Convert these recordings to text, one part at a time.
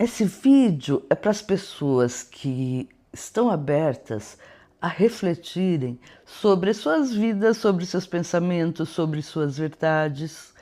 Esse vídeo é para as pessoas que estão abertas a refletirem sobre as suas vidas, sobre seus pensamentos, sobre suas verdades.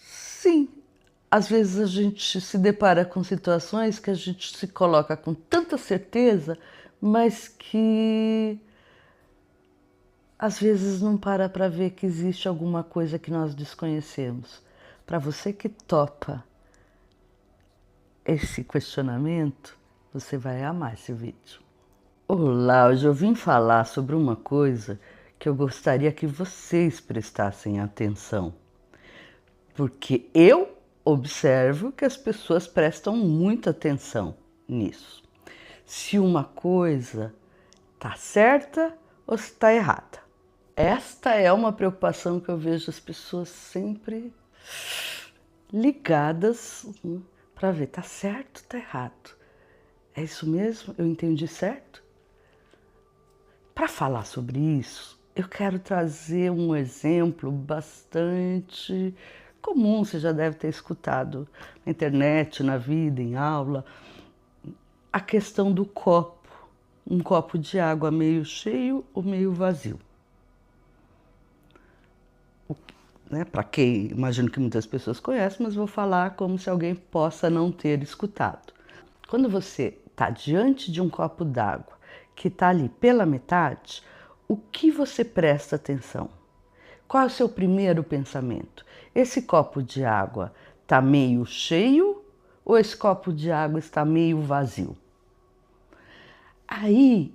Sim, às vezes a gente se depara com situações que a gente se coloca com tanta certeza, mas que às vezes não para ver que existe alguma coisa que nós desconhecemos. Para você que topa esse questionamento, você vai amar esse vídeo. Olá, hoje eu vim falar sobre uma coisa que eu gostaria que vocês prestassem atenção, porque eu observo que as pessoas prestam muita atenção nisso. Se uma coisa está certa ou se está errada. Esta é uma preocupação que eu vejo as pessoas sempre ligadas para ver, está certo ou está errado. É isso mesmo? Eu entendi certo? Para falar sobre isso, eu quero trazer um exemplo bastante comum, você já deve ter escutado na internet, na vida, em aula, a questão do copo. Um copo de água meio cheio ou meio vazio. Né? Para quem, imagino que muitas pessoas conhecem, mas vou falar como se alguém possa não ter escutado. Quando você está diante de um copo d'água que está ali pela metade, o que você presta atenção? Qual é o seu primeiro pensamento? Esse copo de água está meio cheio ou esse copo de água está meio vazio? Aí,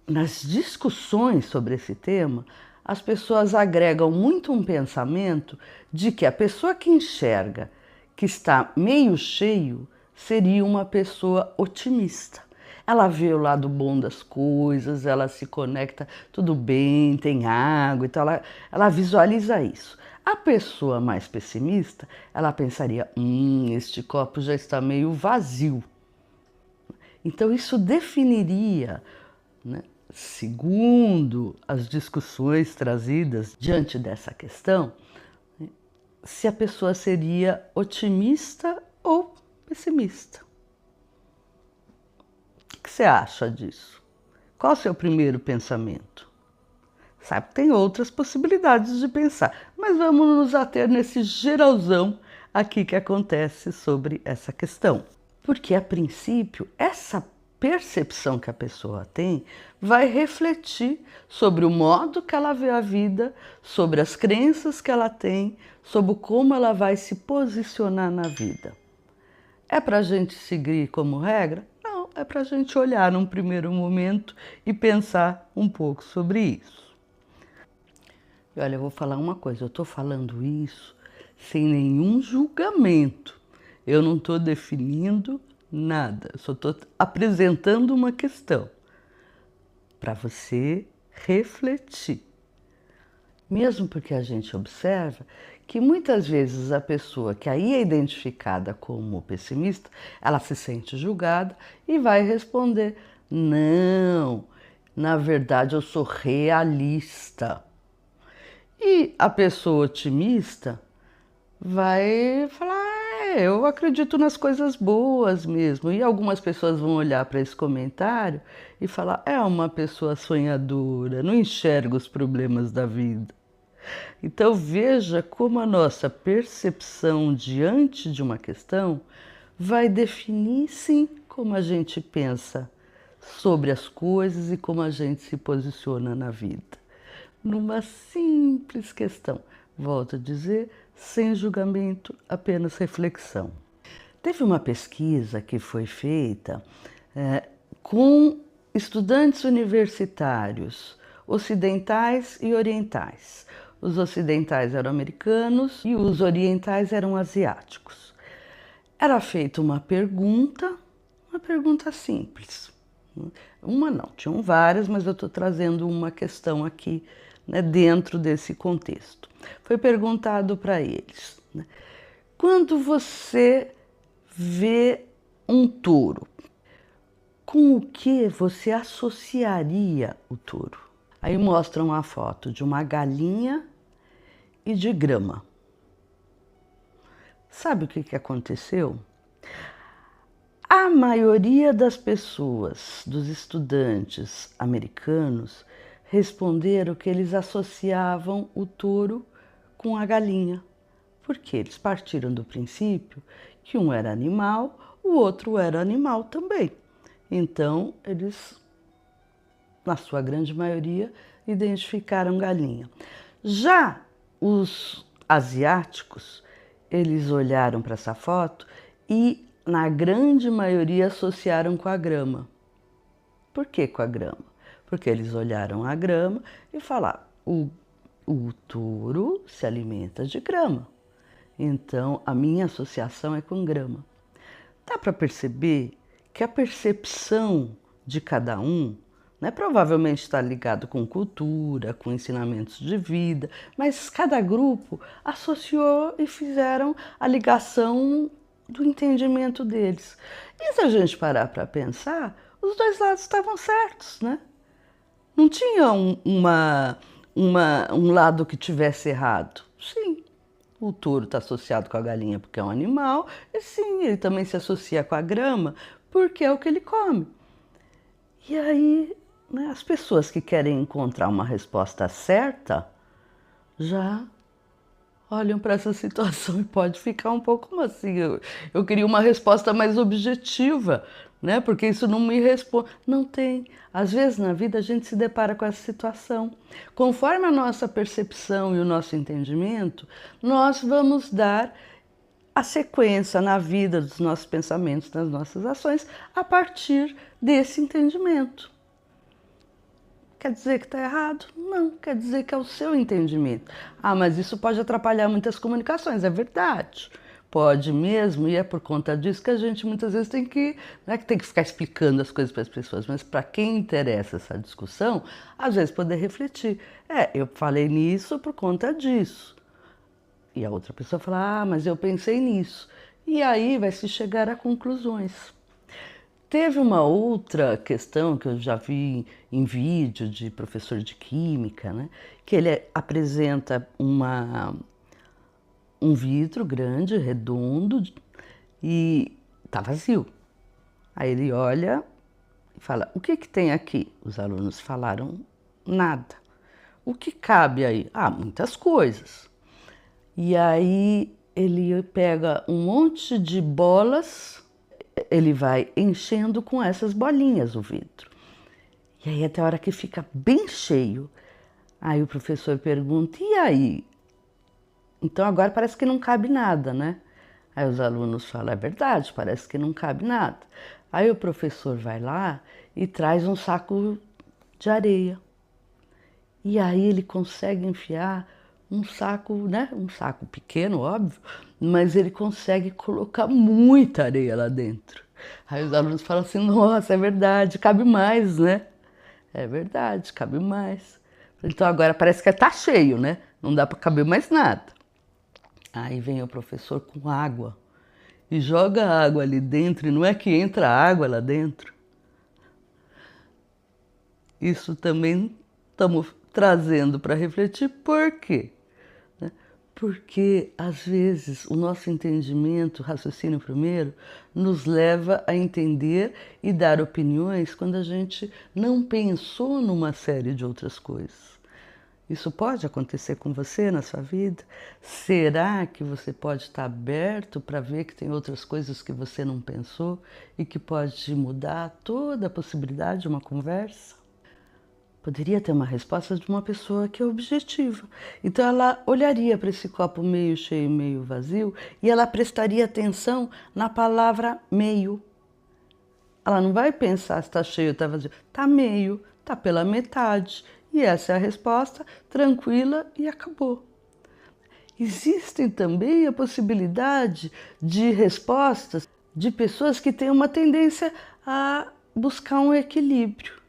nas discussões sobre esse tema, as pessoas agregam muito um pensamento de que a pessoa que enxerga que está meio cheio seria uma pessoa otimista. Ela vê o lado bom das coisas, ela se conecta, tudo bem, tem água, então ela visualiza isso. A pessoa mais pessimista, ela pensaria, este copo já está meio vazio. Então isso definiria, né, segundo as discussões trazidas diante dessa questão, se a pessoa seria otimista ou pessimista. O que você acha disso? Qual o seu primeiro pensamento? Sabe que tem outras possibilidades de pensar, mas vamos nos ater nesse geralzão aqui que acontece sobre essa questão. Porque, a princípio, essa percepção que a pessoa tem vai refletir sobre o modo que ela vê a vida, sobre as crenças que ela tem, sobre como ela vai se posicionar na vida. É para a gente seguir como regra? Não, é para a gente olhar num primeiro momento e pensar um pouco sobre isso. E olha, eu vou falar uma coisa, eu estou falando isso sem nenhum julgamento. Eu não estou definindo nada, eu só estou apresentando uma questão para você refletir. Mesmo porque a gente observa que muitas vezes a pessoa que aí é identificada como pessimista, ela se sente julgada e vai responder: não, na verdade eu sou realista. E a pessoa otimista vai falar, eu acredito nas coisas boas mesmo. E algumas pessoas vão olhar para esse comentário e falar, é uma pessoa sonhadora, não enxerga os problemas da vida. Então veja como a nossa percepção diante de uma questão vai definir, sim, como a gente pensa sobre as coisas e como a gente se posiciona na vida. Numa simples questão, volto a dizer, sem julgamento, apenas reflexão. Teve uma pesquisa que foi feita com estudantes universitários ocidentais e orientais. Os ocidentais eram americanos e os orientais eram asiáticos. Era feita uma pergunta simples. Uma não, tinham várias, mas eu estou trazendo uma questão aqui, né, dentro desse contexto. Foi perguntado para eles, né, quando você vê um touro, com o que você associaria o touro? Aí mostram a foto de uma galinha e de grama. Sabe o que aconteceu? A maioria das pessoas, dos estudantes americanos, responderam que eles associavam o touro com a galinha, porque eles partiram do princípio que um era animal, o outro era animal também. Então, eles, na sua grande maioria, identificaram galinha. Já os asiáticos, eles olharam para essa foto e, na grande maioria, associaram com a grama. Por que com a grama? Porque eles olharam a grama e falaram, o touro se alimenta de grama. Então, a minha associação é com grama. Dá para perceber que a percepção de cada um, né, provavelmente está ligado com cultura, com ensinamentos de vida, mas cada grupo associou e fizeram a ligação do entendimento deles. E se a gente parar para pensar, os dois lados estavam certos, né? Não tinha um lado que tivesse errado. Sim, o touro está associado com a galinha porque é um animal, e sim, ele também se associa com a grama porque é o que ele come. E aí, né, as pessoas que querem encontrar uma resposta certa já olham para essa situação e pode ficar um pouco assim. Eu queria uma resposta mais objetiva, né? Porque isso não me responde. Não tem. Às vezes na vida a gente se depara com essa situação. Conforme a nossa percepção e o nosso entendimento, nós vamos dar a sequência na vida dos nossos pensamentos, das nossas ações, a partir desse entendimento. Quer dizer que está errado? Não, quer dizer que é o seu entendimento. Ah, mas isso pode atrapalhar muitas comunicações, é verdade. Pode mesmo, e é por conta disso que a gente muitas vezes tem que, não é que tem que ficar explicando as coisas para as pessoas, mas para quem interessa essa discussão, às vezes poder refletir. Eu falei nisso por conta disso. E a outra pessoa fala, ah, mas eu pensei nisso. E aí vai se chegar a conclusões. Teve uma outra questão que eu já vi em vídeo de professor de química, né? Que ele apresenta um vidro grande, redondo, e tá vazio. Aí ele olha e fala, o que que tem aqui? Os alunos falaram, nada. O que cabe aí? Ah, muitas coisas. E aí ele pega um monte de bolas, ele vai enchendo com essas bolinhas o vidro. E aí até a hora que fica bem cheio, aí o professor pergunta, e aí? Então agora parece que não cabe nada, né? Aí os alunos falam, é verdade, parece que não cabe nada. Aí o professor vai lá e traz um saco de areia. E aí ele consegue enfiar um saco, né? Um saco pequeno, óbvio, mas ele consegue colocar muita areia lá dentro. Aí os alunos falam assim, nossa, é verdade, cabe mais, né? É verdade, cabe mais. Então agora parece que tá cheio, né? Não dá para caber mais nada. Aí vem o professor com água e joga a água ali dentro, e não é que entra água lá dentro. Isso também estamos trazendo para refletir, por quê? Porque, às vezes, o nosso entendimento, raciocínio primeiro, nos leva a entender e dar opiniões quando a gente não pensou numa série de outras coisas. Isso pode acontecer com você na sua vida? Será que você pode estar aberto para ver que tem outras coisas que você não pensou e que pode mudar toda a possibilidade de uma conversa? Poderia ter uma resposta de uma pessoa que é objetiva. Então ela olharia para esse copo meio cheio, meio vazio, e ela prestaria atenção na palavra meio. Ela não vai pensar se está cheio ou está vazio. Está meio, está pela metade. E essa é a resposta, tranquila, e acabou. Existem também a possibilidade de respostas de pessoas que têm uma tendência a buscar um equilíbrio.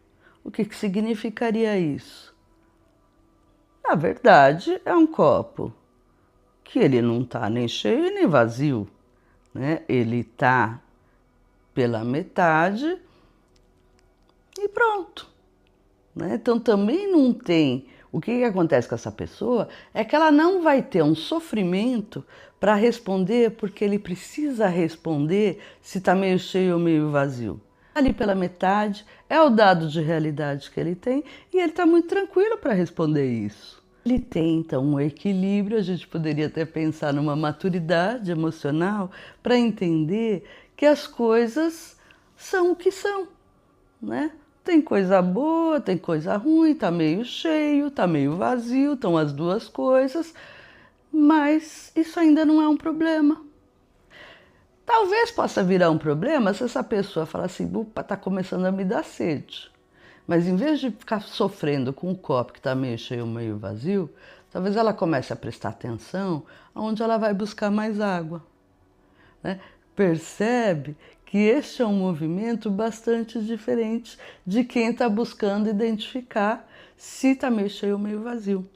O que significaria isso? Na verdade, é um copo que ele não está nem cheio nem vazio, né? Ele está pela metade e pronto, né? Então também não tem O que acontece com essa pessoa é que ela não vai ter um sofrimento para responder porque ele precisa responder se está meio cheio ou meio vazio. Ali pela metade é o dado de realidade que ele tem e ele está muito tranquilo para responder isso. Ele tem então um equilíbrio, a gente poderia até pensar numa maturidade emocional para entender que as coisas são o que são, né? Tem coisa boa, tem coisa ruim, tá meio cheio, tá meio vazio, estão as duas coisas, mas isso ainda não é um problema. Talvez possa virar um problema se essa pessoa falar assim, opa, tá começando a me dar sede. Mas em vez de ficar sofrendo com um copo que está meio cheio ou meio vazio, talvez ela comece a prestar atenção aonde ela vai buscar mais água, né? Percebe que este é um movimento bastante diferente de quem está buscando identificar se está meio cheio ou meio vazio.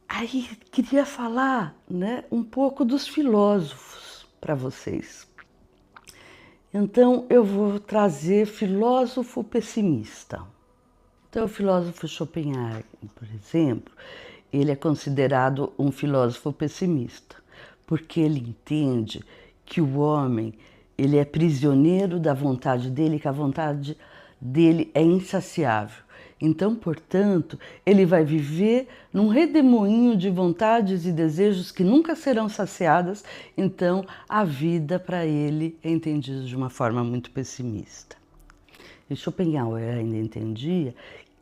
Aí queria falar, né, um pouco dos filósofos para vocês. Então eu vou trazer filósofo pessimista. Então o filósofo Schopenhauer, por exemplo, ele é considerado um filósofo pessimista, porque ele entende que o homem ele é prisioneiro da vontade dele, que a vontade dele é insaciável. Então, portanto, ele vai viver num redemoinho de vontades e desejos que nunca serão saciadas, então a vida para ele é entendida de uma forma muito pessimista. E Schopenhauer ainda entendia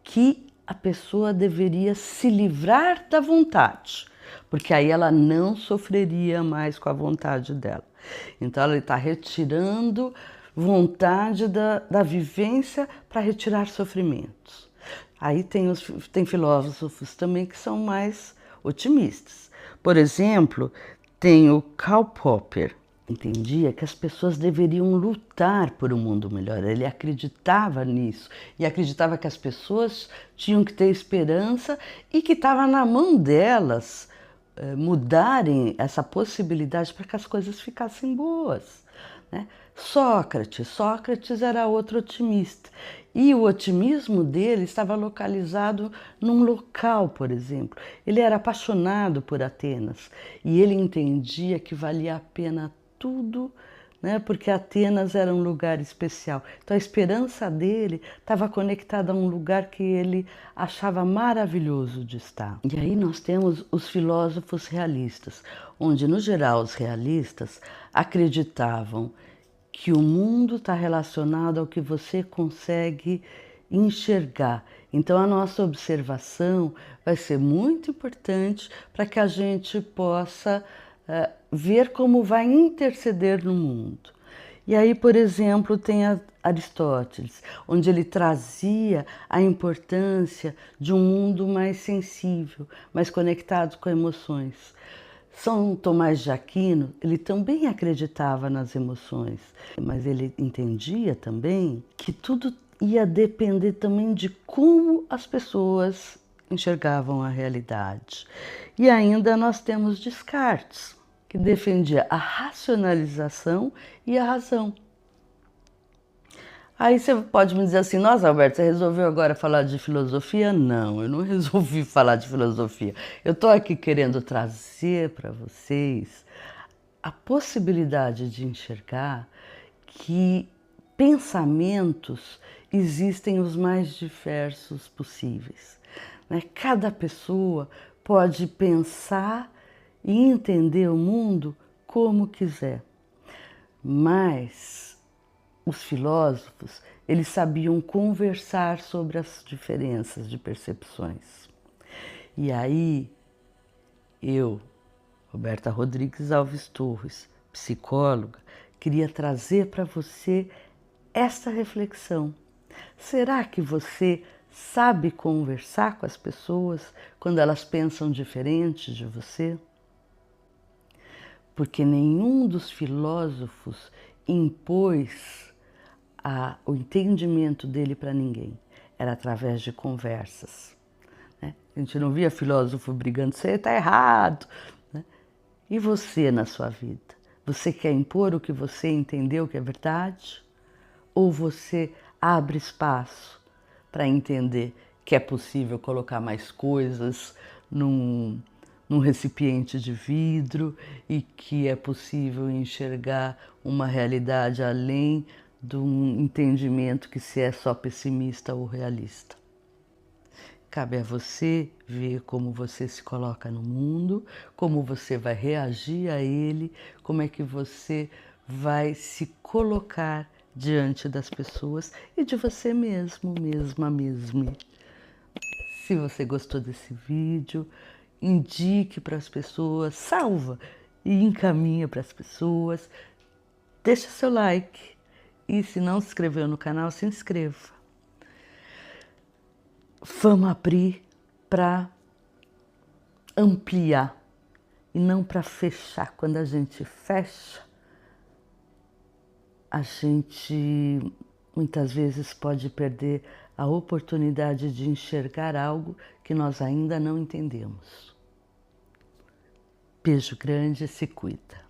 que a pessoa deveria se livrar da vontade, porque aí ela não sofreria mais com a vontade dela. Então ela está retirando vontade da vivência para retirar sofrimentos. Aí tem filósofos também que são mais otimistas. Por exemplo, tem o Karl Popper. Entendia que as pessoas deveriam lutar por um mundo melhor. Ele acreditava nisso e acreditava que as pessoas tinham que ter esperança e que estava na mão delas mudarem essa possibilidade para que as coisas ficassem boas, né? Sócrates era outro otimista e o otimismo dele estava localizado num local, por exemplo. Ele era apaixonado por Atenas e ele entendia que valia a pena tudo, né? Porque Atenas era um lugar especial. Então a esperança dele estava conectada a um lugar que ele achava maravilhoso de estar. E aí nós temos os filósofos realistas, onde no geral os realistas acreditavam que o mundo está relacionado ao que você consegue enxergar. Então a nossa observação vai ser muito importante para que a gente possa ver como vai interceder no mundo. E aí, por exemplo, tem Aristóteles, onde ele trazia a importância de um mundo mais sensível, mais conectado com emoções. São Tomás de Aquino, ele também acreditava nas emoções, mas ele entendia também que tudo ia depender também de como as pessoas enxergavam a realidade. E ainda nós temos Descartes, que defendia a racionalização e a razão. Aí você pode me dizer assim, nossa, Alberto, você resolveu agora falar de filosofia? Não, eu não resolvi falar de filosofia. Eu estou aqui querendo trazer para vocês a possibilidade de enxergar que pensamentos existem os mais diversos possíveis, né? Cada pessoa pode pensar e entender o mundo como quiser, mas os filósofos, eles sabiam conversar sobre as diferenças de percepções. E aí, eu, Roberta Rodrigues Alves Torres, psicóloga, queria trazer para você esta reflexão. Será que você sabe conversar com as pessoas quando elas pensam diferente de você? Porque nenhum dos filósofos impôs o entendimento dele para ninguém. Era através de conversas, né? A gente não via filósofo brigando, você está errado, né? E você na sua vida? Você quer impor o que você entendeu que é verdade? Ou você abre espaço para entender que é possível colocar mais coisas num recipiente de vidro e que é possível enxergar uma realidade além do entendimento que se é só pessimista ou realista. Cabe a você ver como você se coloca no mundo, como você vai reagir a ele, como é que você vai se colocar diante das pessoas e de você mesmo, mesma. Se você gostou desse vídeo, indique para as pessoas, salva e encaminha para as pessoas. Deixa seu like e se não se inscreveu no canal, se inscreva. Vamos abrir para ampliar e não para fechar. Quando a gente fecha, a gente muitas vezes pode perder a oportunidade de enxergar algo que nós ainda não entendemos. Beijo grande, se cuida.